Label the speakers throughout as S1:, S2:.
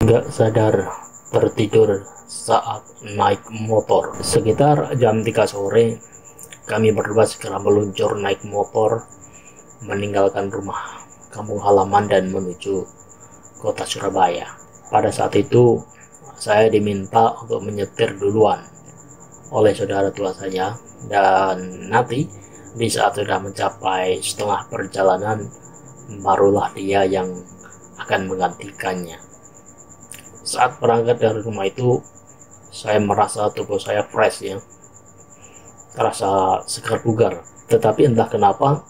S1: Nggak sadar tertidur saat naik motor. Sekitar jam 3 sore, kami berdua segera meluncur naik motor meninggalkan rumah kampung halaman dan menuju kota Surabaya. Pada saat itu, saya diminta untuk menyetir duluan oleh saudara tua saya, dan nanti di saat sudah mencapai setengah perjalanan, barulah dia yang akan menggantikannya. Saat berangkat dari rumah itu, saya merasa tubuh saya fresh ya, terasa segar bugar. Tetapi entah kenapa,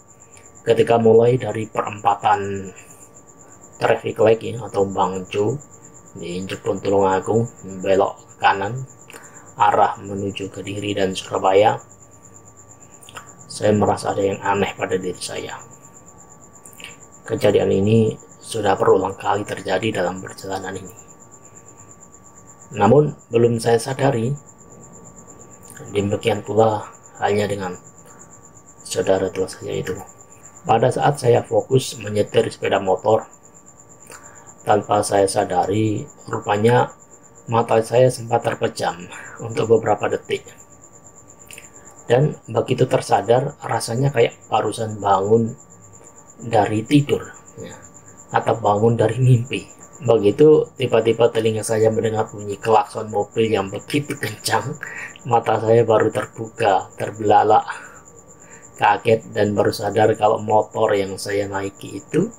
S1: ketika mulai dari perempatan traffic light ya, atau bangcu di Jepun Tulungagung, belok ke kanan arah menuju Kediri dan Surabaya, saya merasa ada yang aneh pada diri saya. Kejadian ini sudah berulang kali terjadi dalam perjalanan ini. Namun belum saya sadari, demikian pula halnya dengan saudara tua saya itu. Pada saat saya fokus menyetir sepeda motor, tanpa saya sadari, rupanya mata saya sempat terpejam untuk beberapa detik. Dan begitu tersadar, rasanya kayak barusan bangun dari tidur ya, atau bangun dari mimpi. Begitu tiba-tiba telinga saya mendengar bunyi klakson mobil yang begitu kencang, mata saya baru terbuka, terbelalak, kaget, dan baru sadar kalau motor yang saya naiki itu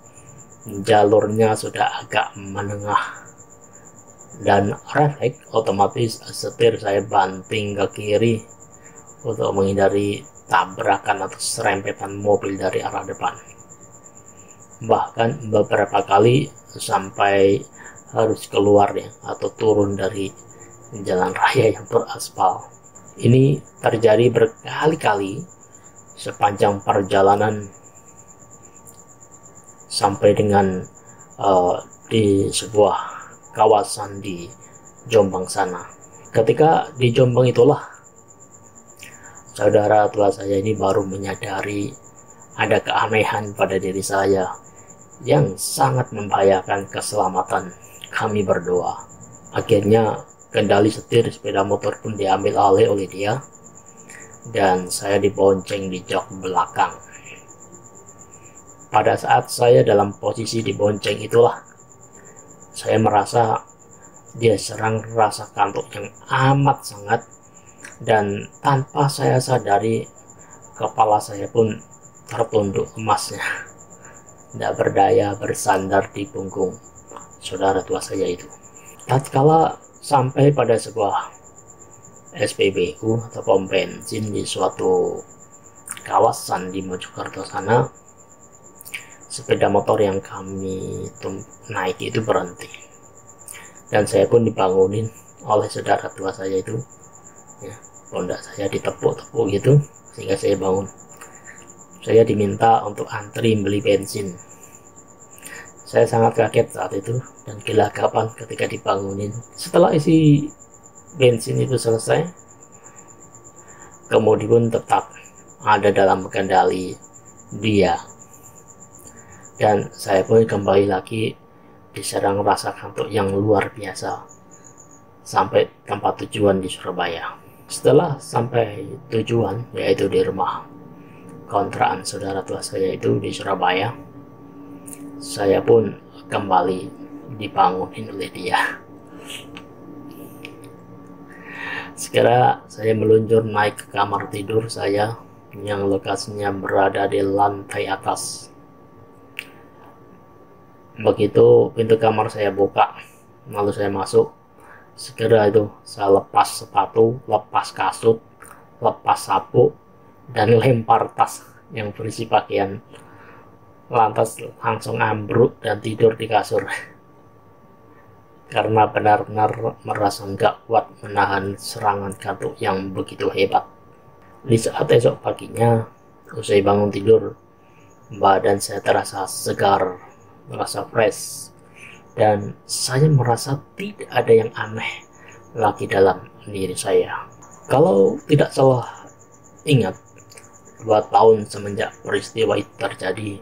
S1: jalurnya sudah agak menengah. Dan refleks otomatis setir saya banting ke kiri untuk menghindari tabrakan atau serempetan mobil dari arah depan. Bahkan beberapa kali sampai harus keluar ya, atau turun dari jalan raya yang beraspal. Ini terjadi berkali-kali sepanjang perjalanan sampai dengan di sebuah kawasan di Jombang sana. Ketika di Jombang itulah saudara tua saya ini baru menyadari ada keanehan pada diri saya yang sangat membahayakan keselamatan kami berdua. Akhirnya kendali setir sepeda motor pun diambil alih oleh dia, dan saya dibonceng di jok belakang. Pada saat saya dalam posisi dibonceng itulah, saya merasa dia serang rasa kantuk yang amat sangat, dan tanpa saya sadari, kepala saya pun tertunduk emasnya, tidak berdaya bersandar di punggung saudara tua saya itu. Tatkala sampai pada sebuah SPBU atau pom bensin di suatu kawasan di Mojokerto sana, sepeda motor yang kami naiki itu berhenti, dan saya pun dibangunin oleh saudara tua saya itu ya, pundak saya ditepuk-tepuk gitu sehingga saya bangun. Saya diminta untuk antri beli bensin. Saya sangat kaget saat itu dan gelagapan ketika dibangunin. Setelah isi bensin itu selesai, kemudi pun tetap ada dalam kendali dia, dan saya pun kembali lagi diserang rasa kantuk yang luar biasa sampai tempat tujuan di Surabaya. Setelah sampai tujuan, yaitu di rumah kontrakan saudara tua saya itu di Surabaya, saya pun kembali dibangunin oleh dia. Segera saya meluncur naik ke kamar tidur saya yang lokasinya berada di lantai atas. Begitu pintu kamar saya buka, lalu saya masuk, segera itu saya lepas sepatu, lepas kasut, lepas sapu, dan lempar tas yang berisi pakaian, lantas langsung ambruk dan tidur di kasur karena benar-benar merasa nggak kuat menahan serangan kantuk yang begitu hebat. Di saat esok paginya, usai bangun tidur, badan saya terasa segar, merasa fresh, dan saya merasa tidak ada yang aneh lagi dalam diri saya. Kalau tidak salah ingat, 2 tahun semenjak peristiwa itu terjadi,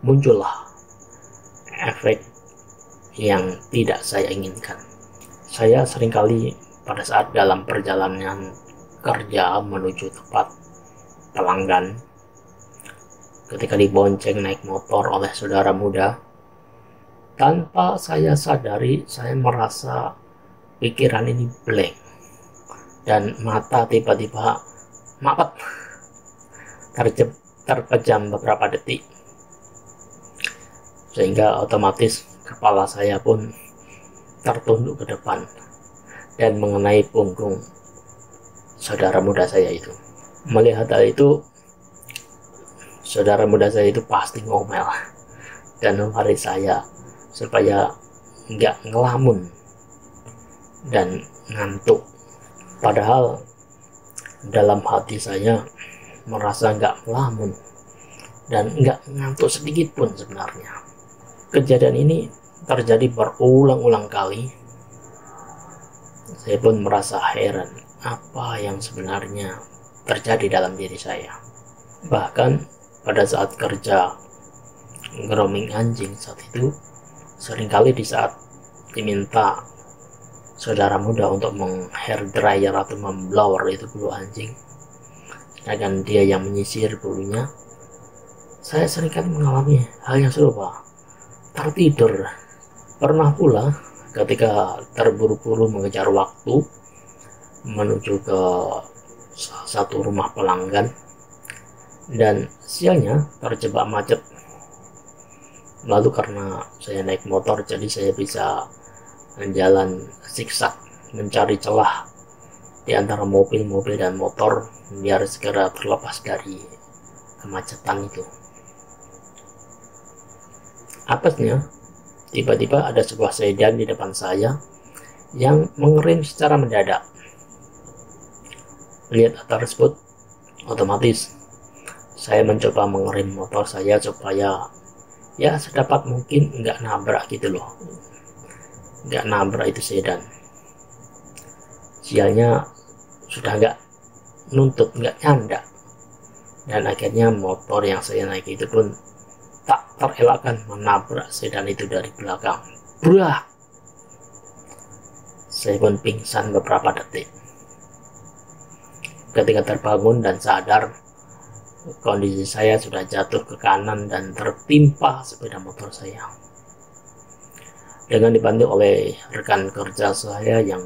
S1: muncullah efek yang tidak saya inginkan. Saya seringkali pada saat dalam perjalanan kerja menuju tempat pelanggan, ketika dibonceng naik motor oleh saudara muda, tanpa saya sadari saya merasa pikiran ini blank dan mata tiba-tiba mapet, terpejam beberapa detik, sehingga otomatis kepala saya pun tertunduk ke depan dan mengenai punggung saudara muda saya itu. Melihat hal itu, saudara muda saya itu pasti ngomel dan memarahi saya supaya nggak ngelamun dan ngantuk. Padahal dalam hati saya merasa nggak ngelamun dan nggak ngantuk sedikit pun sebenarnya. Kejadian ini terjadi berulang-ulang kali. Saya pun merasa heran apa yang sebenarnya terjadi dalam diri saya. Bahkan pada saat kerja grooming anjing saat itu, seringkali di saat diminta saudara muda untuk meng-hair dryer atau memblower itu bulu anjing, sedangkan dia yang menyisir bulunya, saya seringkali mengalami hal yang serupa, tertidur. Pernah pula ketika terburu-buru mengejar waktu menuju ke satu rumah pelanggan, dan sialnya terjebak macet. Lalu karena saya naik motor, jadi saya bisa jalan zigzag mencari celah di antara mobil-mobil dan motor biar segera terlepas dari kemacetan itu. Apesnya, tiba-tiba ada sebuah sedan di depan saya yang mengerem secara mendadak. Lihat atas tersebut, otomatis saya mencoba mengerem motor saya supaya ya sedapat mungkin nggak nabrak gitu loh, nggak nabrak itu sedan. Sialnya sudah nggak nuntut, nggak nyanda, dan akhirnya motor yang saya naik itu pun tak terelakkan menabrak sedan itu dari belakang. Brak! Saya pun pingsan beberapa detik. Ketika terbangun dan sadar, kondisi saya sudah jatuh ke kanan dan tertimpa sepeda motor saya. Dengan dibantu oleh rekan kerja saya yang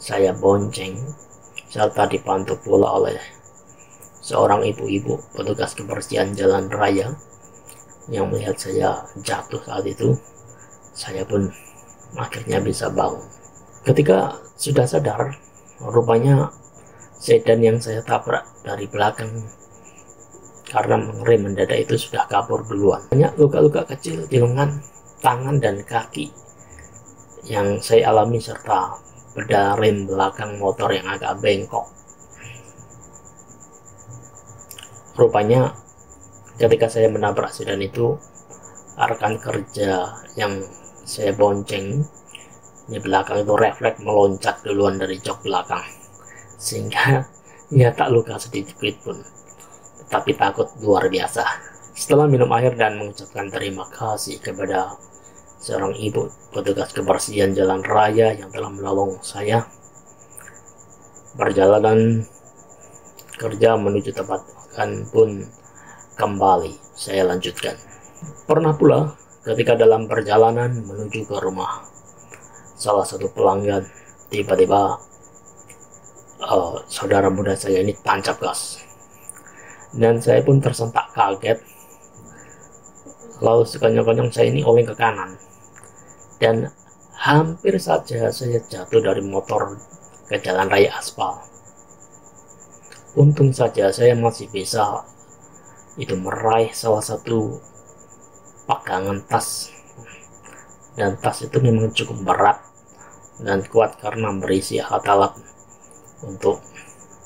S1: saya bonceng, serta dibantu pula oleh seorang ibu-ibu petugas kebersihan jalan raya yang melihat saya jatuh saat itu, saya pun akhirnya bisa bangun. Ketika sudah sadar, rupanya sedan yang saya tabrak dari belakang karena mengerem mendadak itu sudah kabur duluan. Banyak luka-luka kecil di lengan, tangan, dan kaki yang saya alami, serta beda rem belakang motor yang agak bengkok. Rupanya ketika saya menabrak sedan itu, rekan kerja yang saya bonceng di belakang itu refleks meloncat duluan dari jok belakang, sehingga ya tak luka sedikit pun, tapi takut luar biasa. Setelah minum air dan mengucapkan terima kasih kepada seorang ibu petugas kebersihan jalan raya yang telah menolong saya, perjalanan kerja menuju tempat makan pun kembali saya lanjutkan. Pernah pula ketika dalam perjalanan menuju ke rumah salah satu pelanggan, tiba-tiba saudara muda saya ini tancap gas, dan saya pun tersentak kaget. Lalu sekonyong-konyong saya ini oleng ke kanan, dan hampir saja saya jatuh dari motor ke jalan raya aspal. Untung saja saya masih bisa itu meraih salah satu pegangan tas, dan tas itu memang cukup berat dan kuat karena berisi alat-alat untuk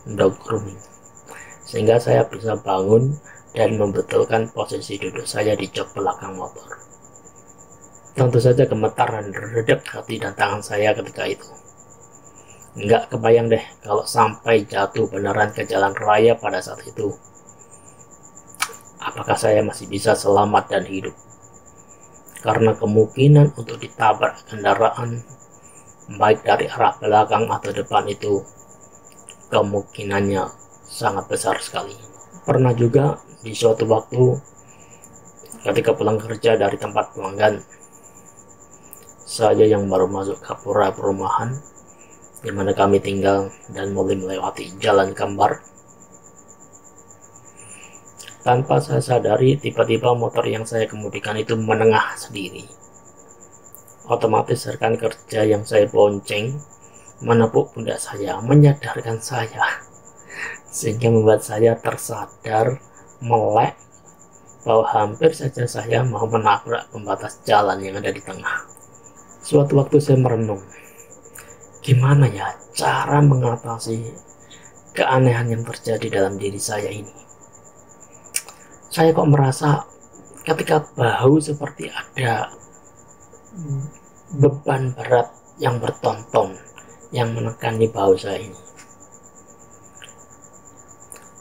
S1: dog grooming, sehingga saya bisa bangun dan membetulkan posisi duduk saya di jok belakang motor. Tentu saja gemetar dan redek hati dan tangan saya ketika itu. Nggak kebayang deh kalau sampai jatuh beneran ke jalan raya pada saat itu, apakah saya masih bisa selamat dan hidup. karena kemungkinan untuk ditabrak kendaraan baik dari arah belakang atau depan itu kemungkinannya sangat besar sekali. Pernah juga di suatu waktu ketika pulang kerja dari tempat pelanggan, saya yang baru masuk ke perumahan di mana kami tinggal dan mulai melewati jalan kembar. Tanpa saya sadari, tiba-tiba motor yang saya kemudikan itu menengah sendiri. Otomatis rekan kerja yang saya bonceng menepuk pundak saya, menyadarkan saya, sehingga membuat saya tersadar melek bahwa hampir saja saya mau menabrak pembatas jalan yang ada di tengah. Suatu waktu saya merenung, gimana ya cara mengatasi keanehan yang terjadi dalam diri saya ini. Saya kok merasa ketika bahu seperti ada beban berat yang bertonton yang menekan di bahu saya ini.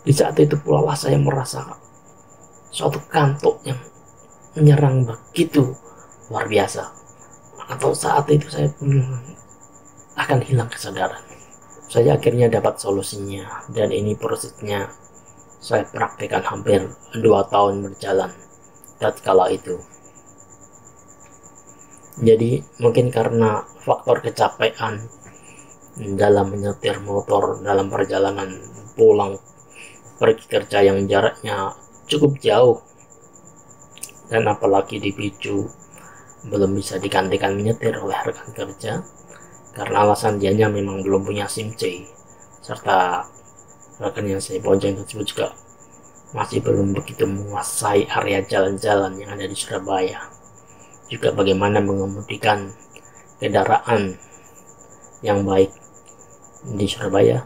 S1: Di saat itu pula lah saya merasa suatu kantuk yang menyerang begitu luar biasa. Atau saat itu saya pun akan hilang kesadaran. Saya akhirnya dapat solusinya, dan ini prosesnya saya praktekkan hampir 2 tahun berjalan tatkala itu. Jadi mungkin karena faktor kecapean dalam menyetir motor dalam perjalanan pulang pergi kerja yang jaraknya cukup jauh, dan apalagi dipicu belum bisa digantikan menyetir oleh rekan kerja karena alasan dianya memang belum punya SIM C, serta rekan yang saya bonceng tersebut juga masih belum begitu menguasai area jalan-jalan yang ada di Surabaya, juga bagaimana mengemudikan kendaraan yang baik di Surabaya,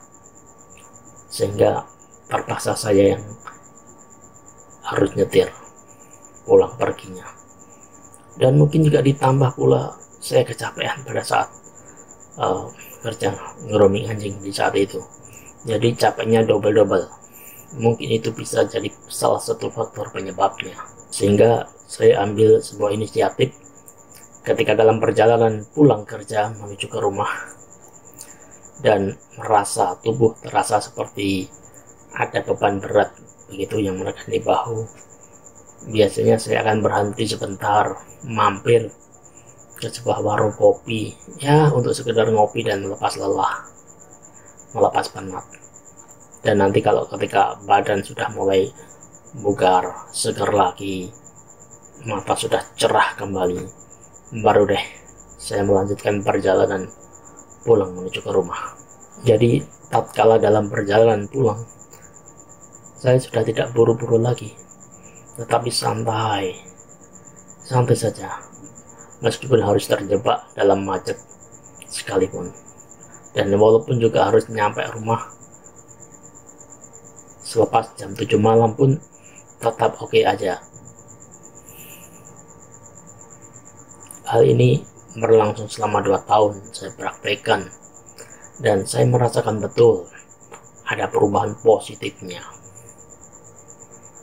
S1: sehingga terpaksa saya yang harus nyetir pulang perginya. Dan mungkin juga ditambah pula saya kecapean pada saat kerja ngeroming anjing di saat itu, jadi capeknya double. Mungkin itu bisa jadi salah satu faktor penyebabnya, sehingga saya ambil sebuah inisiatif ketika dalam perjalanan pulang kerja menuju ke rumah dan merasa tubuh terasa seperti ada beban berat begitu yang menekan di bahu. Biasanya saya akan berhenti sebentar, mampir ke sebuah warung kopi ya untuk sekedar ngopi dan melepas lelah, melepas penat. Dan nanti kalau ketika badan sudah mulai bugar, segar lagi, mata sudah cerah kembali, baru deh saya melanjutkan perjalanan pulang menuju ke rumah. Jadi tatkala dalam perjalanan pulang, saya sudah tidak buru-buru lagi, tetapi santai saja, meskipun harus terjebak dalam macet sekalipun. Dan walaupun juga harus nyampe rumah selepas jam 7 malam pun tetap oke aja. Hal ini berlangsung selama 2 tahun saya praktekkan, dan saya merasakan betul ada perubahan positifnya.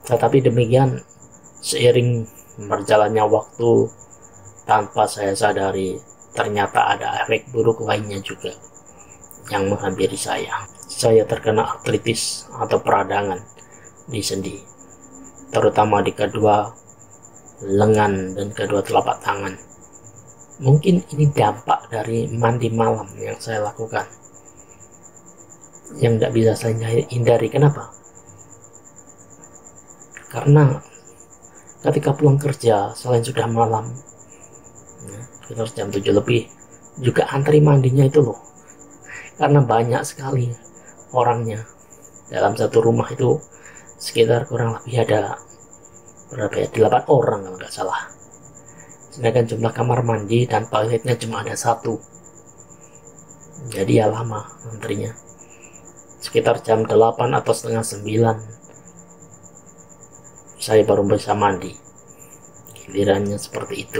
S1: Tetapi demikian, seiring berjalannya waktu, tanpa saya sadari ternyata ada efek buruk lainnya juga yang menghampiri saya. Saya terkena artritis atau peradangan di sendi, terutama di kedua lengan dan kedua telapak tangan. Mungkin ini dampak dari mandi malam yang saya lakukan, yang tidak bisa saya hindari. Kenapa? Karena ketika pulang kerja, selain sudah malam, sekitar jam 7 lebih, juga antri mandinya itu loh, karena banyak sekali orangnya. Dalam satu rumah itu sekitar kurang lebih ada berapa ya, 8 orang kalau nggak salah, sedangkan jumlah kamar mandi dan toiletnya cuma ada 1. Jadi ya lama antrinya, sekitar jam 8 atau setengah 9 saya baru bisa mandi. Gilirannya seperti itu.